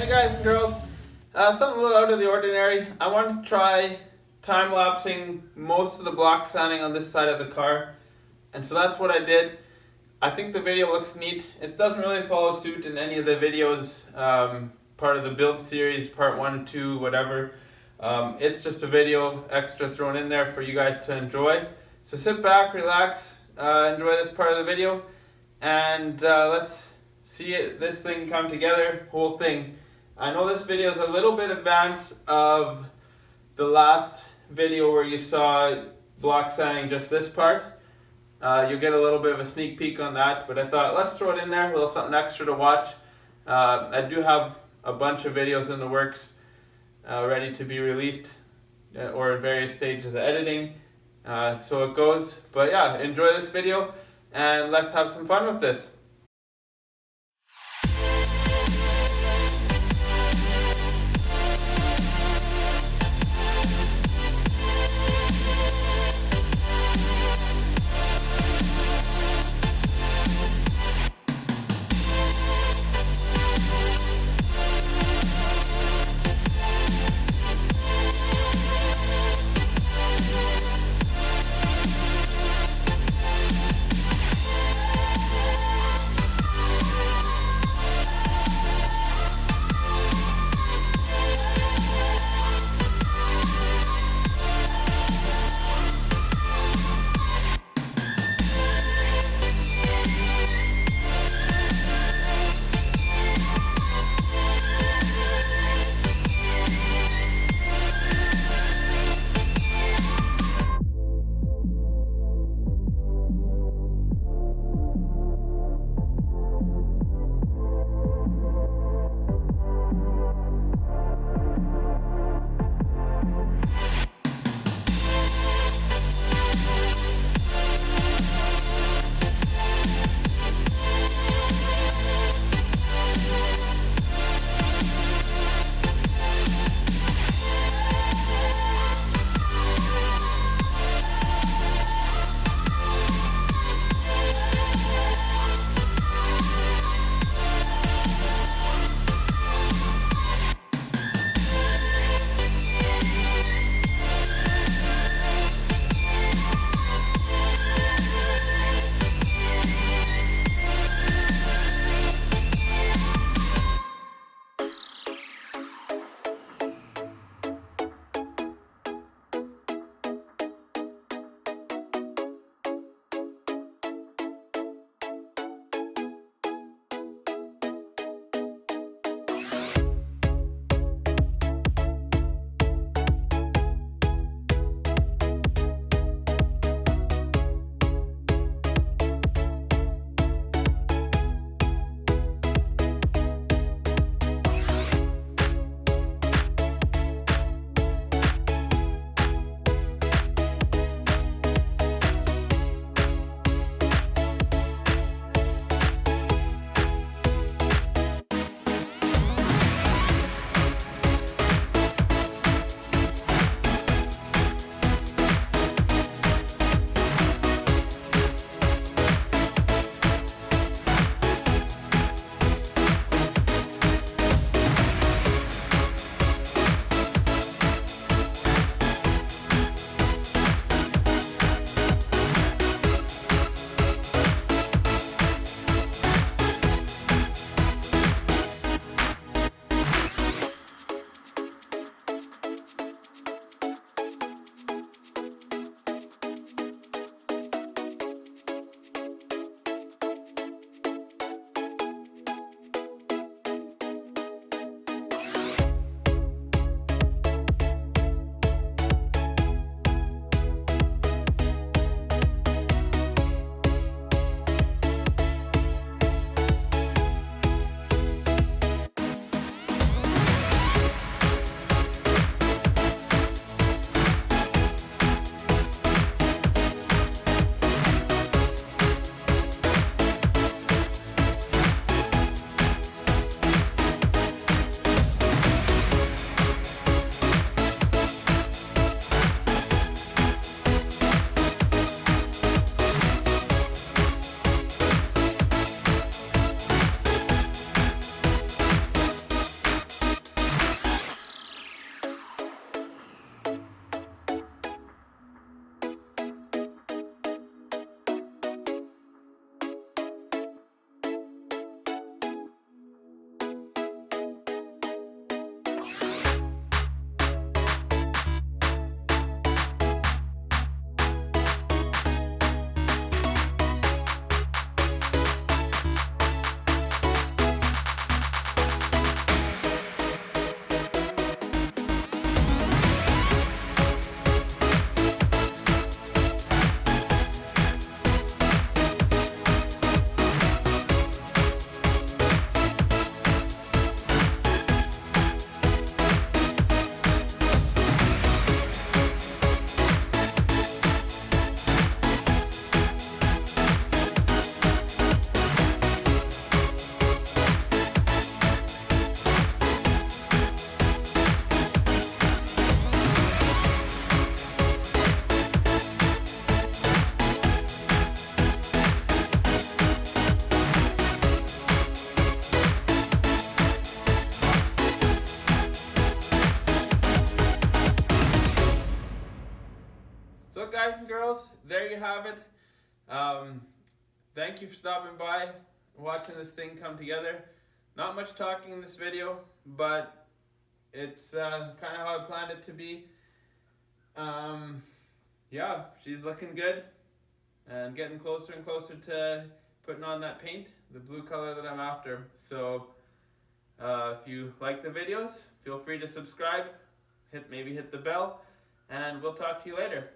Hey guys and girls, something a little out of the ordinary. I wanted to try time-lapsing most of the block sanding on this side of the car, and so that's what I did. I think the video looks neat. It doesn't really follow suit in any of the videos, part of the build series, part 1, 2, whatever. It's just a video extra thrown in there for you guys to enjoy. So sit back, relax, enjoy this part of the video, and let's see this thing come together, whole thing. I know this video is a little bit advanced of the last video where you saw block sanding just this part. You'll get a little bit of a sneak peek on that, but I thought let's throw it in there, a little something extra to watch. I do have a bunch of videos in the works ready to be released or in various stages of editing, so it goes. But yeah, enjoy this video and let's have some fun with this. and girls, there you have it. Thank you for stopping by, watching this thing come together. Not much talking in this video, but it's kind of how I planned it to be. Yeah, she's looking good and getting closer and closer to putting on that paint, the blue color that I'm after. So if you like the videos, feel free to subscribe, maybe hit the bell, and we'll talk to you later.